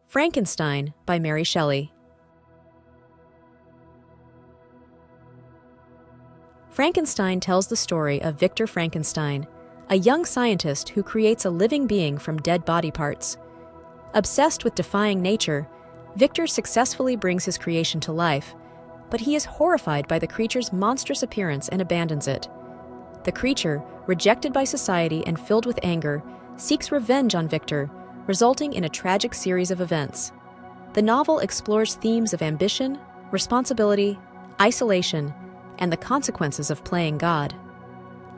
Frankenstein by Mary Shelley. Frankenstein tells the story of Victor Frankenstein, a young scientist who creates a living being from dead body parts. Obsessed with defying nature, Victor successfully brings his creation to life, but he is horrified by the creature's monstrous appearance and abandons it. The creature, rejected by society and filled with anger, seeks revenge on Victor, resulting in a tragic series of events. The novel explores themes of ambition, responsibility, isolation, and the consequences of playing God.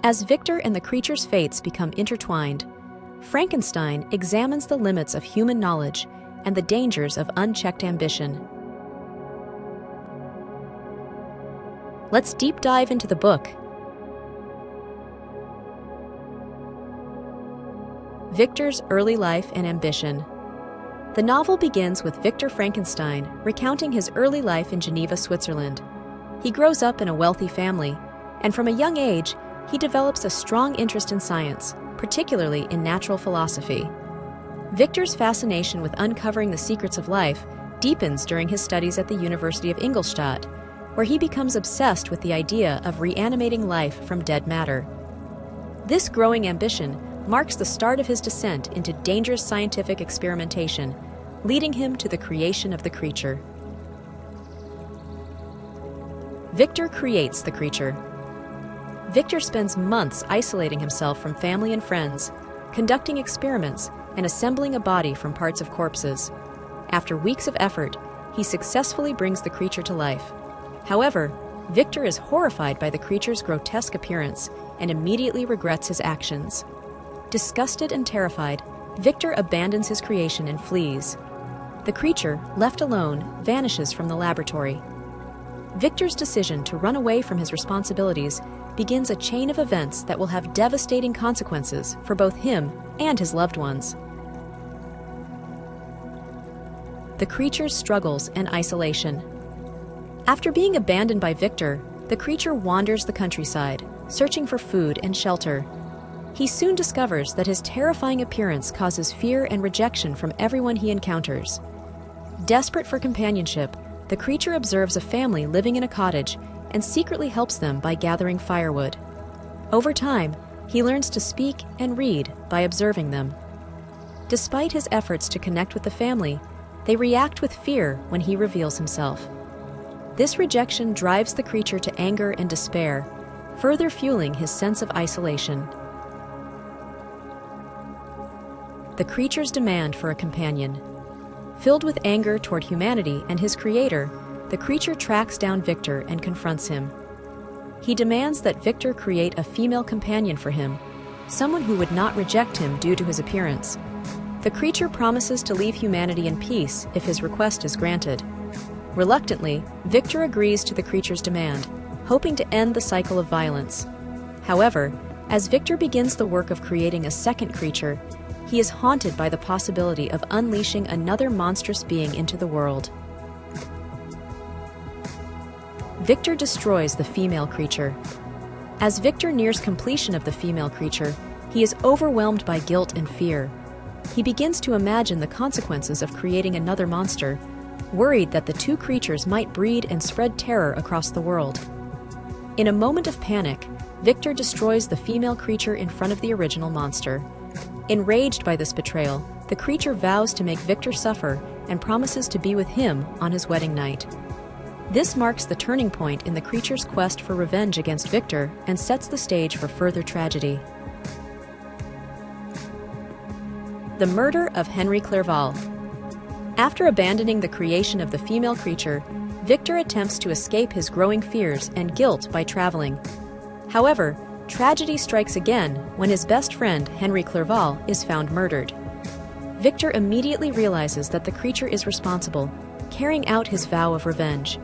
As Victor and the creature's fates become intertwined, Frankenstein examines the limits of human knowledge and the dangers of unchecked ambition. Let's deep dive into the book. Victor's early life and ambition. The novel begins with Victor Frankenstein recounting his early life in Geneva, Switzerland. He grows up in a wealthy family, and from a young age, he develops a strong interest in science, particularly in natural philosophy. Victor's fascination with uncovering the secrets of life deepens during his studies at the University of Ingolstadt, where he becomes obsessed with the idea of reanimating life from dead matter. This growing ambition marks the start of his descent into dangerous scientific experimentation, leading him to the creation of the creature. Victor creates the creature. Victor spends months isolating himself from family and friends, conducting experiments, and assembling a body from parts of corpses. After weeks of effort, he successfully brings the creature to life. However, Victor is horrified by the creature's grotesque appearance and immediately regrets his actions. Disgusted and terrified, Victor abandons his creation and flees. The creature, left alone, vanishes from the laboratory. Victor's decision to run away from his responsibilities begins a chain of events that will have devastating consequences for both him and his loved ones. The creature's struggles and isolation. After being abandoned by Victor, the creature wanders the countryside, searching for food and shelter. He soon discovers that his terrifying appearance causes fear and rejection from everyone he encounters. Desperate for companionship, the creature observes a family living in a cottage and secretly helps them by gathering firewood. Over time, he learns to speak and read by observing them. Despite his efforts to connect with the family, they react with fear when he reveals himself. This rejection drives the creature to anger and despair, further fueling his sense of isolation. The creature's demand for a companion. Filled with anger toward humanity and his creator, the creature tracks down Victor and confronts him. He demands that Victor create a female companion for him, someone who would not reject him due to his appearance. The creature promises to leave humanity in peace if his request is granted. Reluctantly, Victor agrees to the creature's demand, hoping to end the cycle of violence. However, as Victor begins the work of creating a second creature, he is haunted by the possibility of unleashing another monstrous being into the world. Victor destroys the female creature. As Victor nears completion of the female creature, he is overwhelmed by guilt and fear. He begins to imagine the consequences of creating another monster, worried that the two creatures might breed and spread terror across the world. In a moment of panic, Victor destroys the female creature in front of the original monster. Enraged by this betrayal, the creature vows to make Victor suffer and promises to be with him on his wedding night. This marks the turning point in the creature's quest for revenge against Victor and sets the stage for further tragedy. The murder of Henry Clerval. After abandoning the creation of the female creature, Victor attempts to escape his growing fears and guilt by traveling. However, tragedy strikes again when his best friend, Henry Clerval, is found murdered. Victor immediately realizes that the creature is responsible, carrying out his vow of revenge.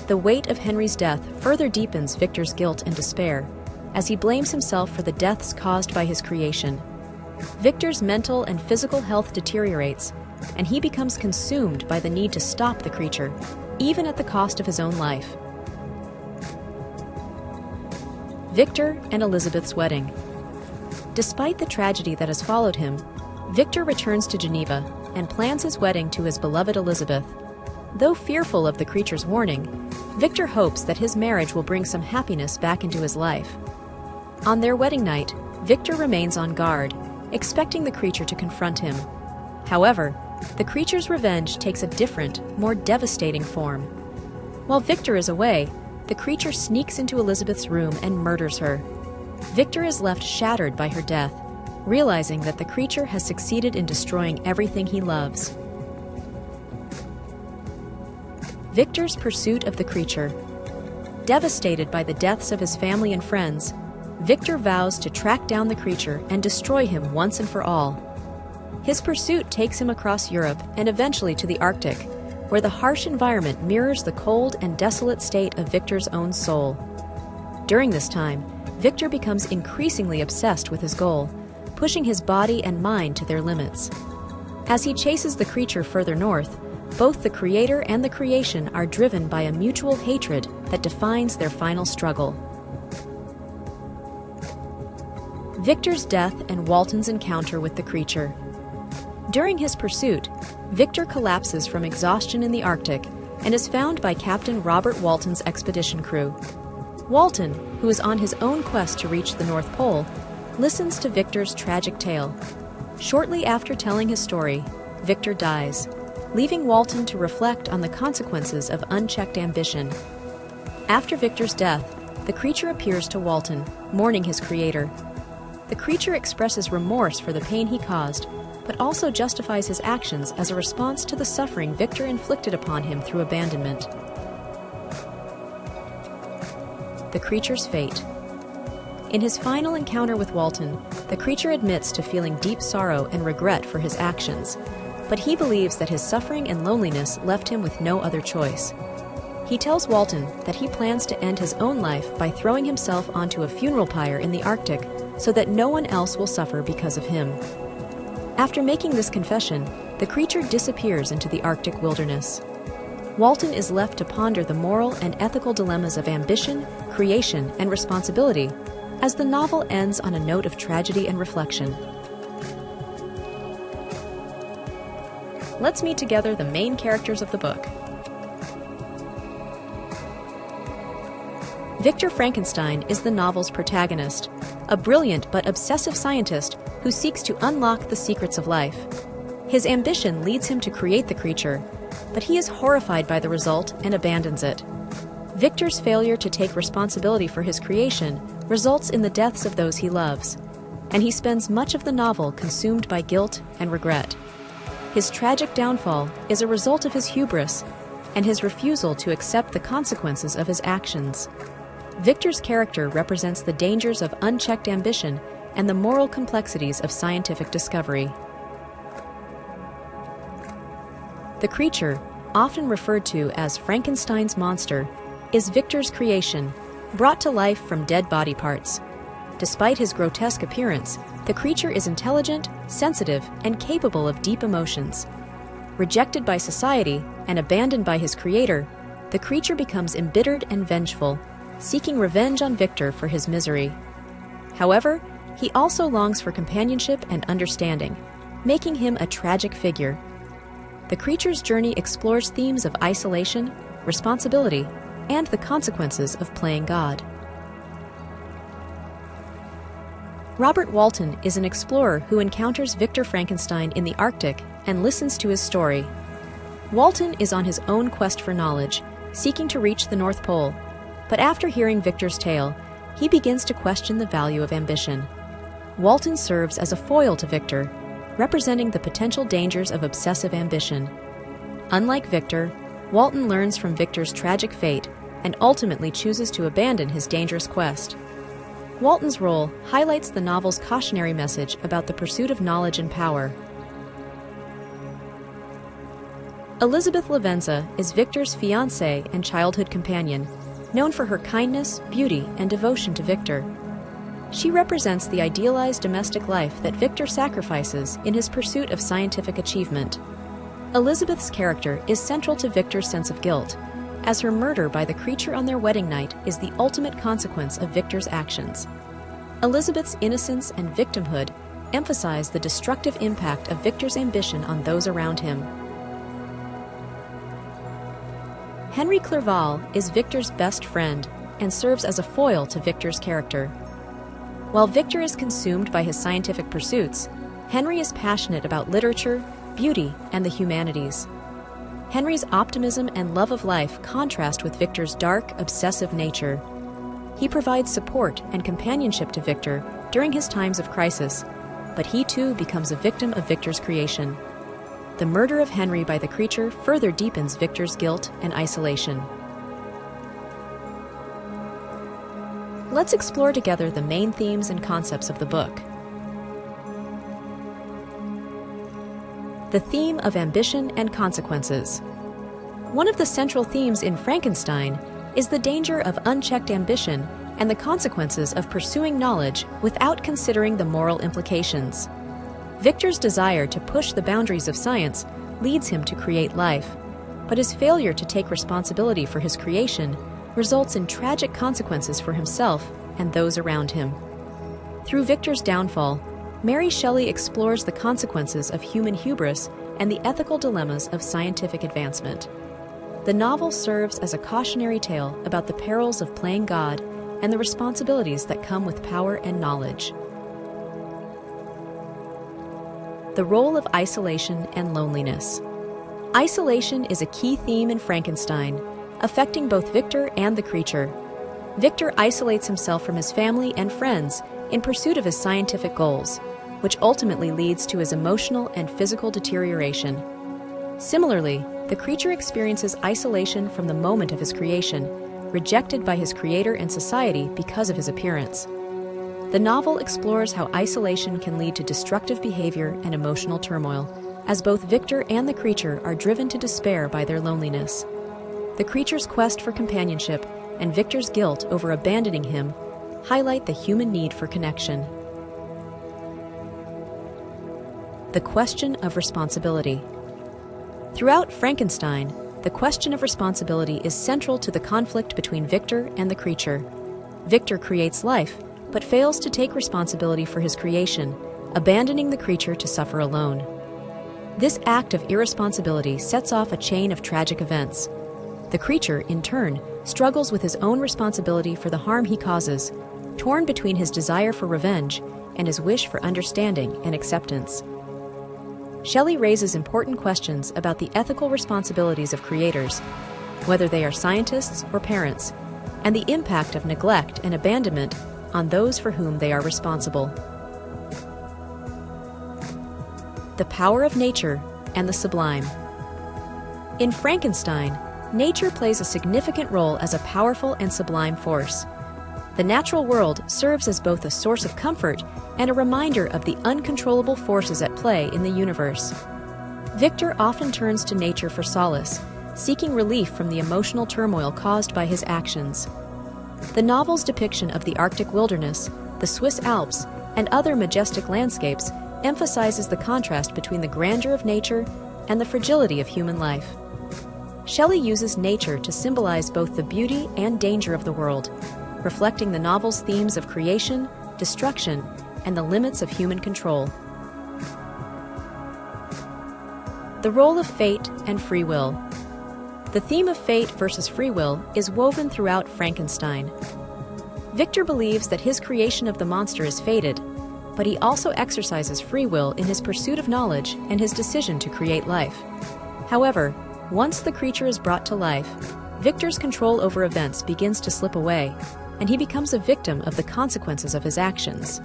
The weight of Henry's death further deepens Victor's guilt and despair, as he blames himself for the deaths caused by his creation. Victor's mental and physical health deteriorates, and he becomes consumed by the need to stop the creature, even at the cost of his own life. Victor and Elizabeth's wedding. Despite the tragedy that has followed him, Victor returns to Geneva, and plans his wedding to his beloved Elizabeth. Though fearful of the creature's warning, Victor hopes that his marriage will bring some happiness back into his life. On their wedding night, Victor remains on guard, expecting the creature to confront him. However, the creature's revenge takes a different, more devastating form. While Victor is away, the creature sneaks into Elizabeth's room and murders her. Victor is left shattered by her death, realizing that the creature has succeeded in destroying everything he loves. Victor's pursuit of the creature. Devastated by the deaths of his family and friends, Victor vows to track down the creature and destroy him once and for all. His pursuit takes him across Europe and eventually to the Arctic, where the harsh environment mirrors the cold and desolate state of Victor's own soul. During this time, Victor becomes increasingly obsessed with his goal, pushing his body and mind to their limits. As he chases the creature further north, both the creator and the creation are driven by a mutual hatred that defines their final struggle. Victor's death and Walton's encounter with the creature. During his pursuit, Victor collapses from exhaustion in the Arctic and is found by Captain Robert Walton's expedition crew. Walton, who is on his own quest to reach the North Pole, listens to Victor's tragic tale. Shortly after telling his story, Victor dies, leaving Walton to reflect on the consequences of unchecked ambition. After Victor's death, the creature appears to Walton, mourning his creator. The creature expresses remorse for the pain he caused, but also justifies his actions as a response to the suffering Victor inflicted upon him through abandonment. The creature's fate. In his final encounter with Walton, the creature admits to feeling deep sorrow and regret for his actions, but he believes that his suffering and loneliness left him with no other choice. He tells Walton that he plans to end his own life by throwing himself onto a funeral pyre in the Arctic so that no one else will suffer because of him. After making this confession, the creature disappears into the Arctic wilderness. Walton is left to ponder the moral and ethical dilemmas of ambition, creation, and responsibility, as the novel ends on a note of tragedy and reflection. Let's meet together the main characters of the book. Victor Frankenstein is the novel's protagonist, a brilliant but obsessive scientist who seeks to unlock the secrets of life. His ambition leads him to create the creature, but he is horrified by the result and abandons it. Victor's failure to take responsibility for his creation results in the deaths of those he loves, and he spends much of the novel consumed by guilt and regret. His tragic downfall is a result of his hubris and his refusal to accept the consequences of his actions. Victor's character represents the dangers of unchecked ambition and the moral complexities of scientific discovery. The creature, often referred to as Frankenstein's monster, is Victor's creation, brought to life from dead body parts. Despite his grotesque appearance, the creature is intelligent, sensitive, and capable of deep emotions. Rejected by society and abandoned by his creator, the creature becomes embittered and vengeful, seeking revenge on Victor for his misery. However, he also longs for companionship and understanding, making him a tragic figure. The creature's journey explores themes of isolation, responsibility, and the consequences of playing God. Robert Walton is an explorer who encounters Victor Frankenstein in the Arctic and listens to his story. Walton is on his own quest for knowledge, seeking to reach the North Pole, but after hearing Victor's tale, he begins to question the value of ambition. Walton serves as a foil to Victor, representing the potential dangers of obsessive ambition. Unlike Victor, Walton learns from Victor's tragic fate and ultimately chooses to abandon his dangerous quest. Walton's role highlights the novel's cautionary message about the pursuit of knowledge and power. Elizabeth Lavenza is Victor's fiancée and childhood companion, known for her kindness, beauty, and devotion to Victor. She represents the idealized domestic life that Victor sacrifices in his pursuit of scientific achievement. Elizabeth's character is central to Victor's sense of guilt, as her murder by the creature on their wedding night is the ultimate consequence of Victor's actions. Elizabeth's innocence and victimhood emphasize the destructive impact of Victor's ambition on those around him. Henry Clerval is Victor's best friend and serves as a foil to Victor's character. While Victor is consumed by his scientific pursuits, Henry is passionate about literature, beauty, and the humanities. Henry's optimism and love of life contrast with Victor's dark, obsessive nature. He provides support and companionship to Victor during his times of crisis, but he too becomes a victim of Victor's creation. The murder of Henry by the creature further deepens Victor's guilt and isolation. Let's explore together the main themes and concepts of the book. The theme of ambition and consequences. One of the central themes in Frankenstein is the danger of unchecked ambition and the consequences of pursuing knowledge without considering the moral implications. Victor's desire to push the boundaries of science leads him to create life, but his failure to take responsibility for his creation results in tragic consequences for himself and those around him. Through Victor's downfall, Mary Shelley explores the consequences of human hubris and the ethical dilemmas of scientific advancement. The novel serves as a cautionary tale about the perils of playing God and the responsibilities that come with power and knowledge. The role of isolation and loneliness. Isolation is a key theme in Frankenstein, affecting both Victor and the creature. Victor isolates himself from his family and friends in pursuit of his scientific goals, which ultimately leads to his emotional and physical deterioration. Similarly, the creature experiences isolation from the moment of his creation, rejected by his creator and society because of his appearance. The novel explores how isolation can lead to destructive behavior and emotional turmoil, as both Victor and the creature are driven to despair by their loneliness. The creature's quest for companionship and Victor's guilt over abandoning him highlight the human need for connection. The question of responsibility. Throughout Frankenstein, the question of responsibility is central to the conflict between Victor and the creature. Victor creates life, but fails to take responsibility for his creation, abandoning the creature to suffer alone. This act of irresponsibility sets off a chain of tragic events. The creature, in turn, struggles with his own responsibility for the harm he causes, torn between his desire for revenge and his wish for understanding and acceptance. Shelley raises important questions about the ethical responsibilities of creators, whether they are scientists or parents, and the impact of neglect and abandonment on those for whom they are responsible. The power of nature and the sublime. In Frankenstein, nature plays a significant role as a powerful and sublime force. The natural world serves as both a source of comfort and a reminder of the uncontrollable forces at play in the universe. Victor often turns to nature for solace, seeking relief from the emotional turmoil caused by his actions. The novel's depiction of the Arctic wilderness, the Swiss Alps, and other majestic landscapes emphasizes the contrast between the grandeur of nature and the fragility of human life. Shelley uses nature to symbolize both the beauty and danger of the world, reflecting the novel's themes of creation, destruction, and the limits of human control. The role of fate and free will. The theme of fate versus free will is woven throughout Frankenstein. Victor believes that his creation of the monster is fated, but he also exercises free will in his pursuit of knowledge and his decision to create life. However, once the creature is brought to life, Victor's control over events begins to slip away, and he becomes a victim of the consequences of his actions.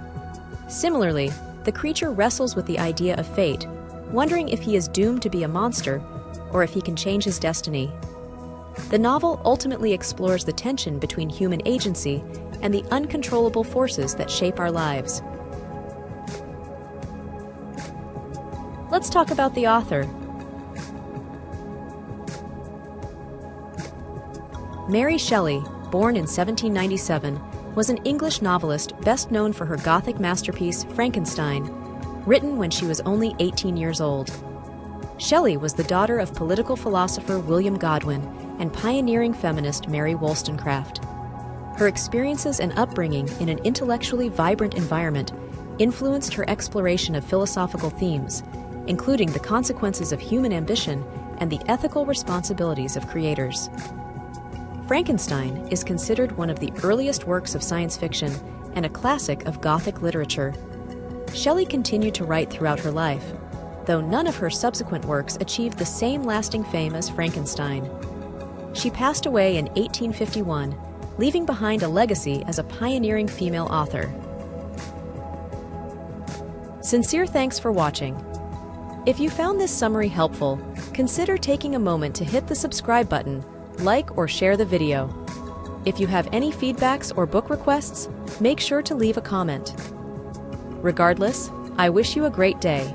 Similarly, the creature wrestles with the idea of fate, wondering if he is doomed to be a monster or if he can change his destiny. The novel ultimately explores the tension between human agency and the uncontrollable forces that shape our lives. Let's talk about the author. Mary Shelley, born in 1797, was an English novelist best known for her Gothic masterpiece, Frankenstein, written when she was only 18 years old. Shelley was the daughter of political philosopher William Godwin and pioneering feminist Mary Wollstonecraft. Her experiences and upbringing in an intellectually vibrant environment influenced her exploration of philosophical themes, including the consequences of human ambition and the ethical responsibilities of creators. Frankenstein is considered one of the earliest works of science fiction and a classic of Gothic literature. Shelley continued to write throughout her life, though none of her subsequent works achieved the same lasting fame as Frankenstein. She passed away in 1851, leaving behind a legacy as a pioneering female author. Sincere thanks for watching. If you found this summary helpful, consider taking a moment to hit the subscribe button, like or share the video. If you have any feedbacks or book requests, make sure to leave a comment. Regardless, I wish you a great day.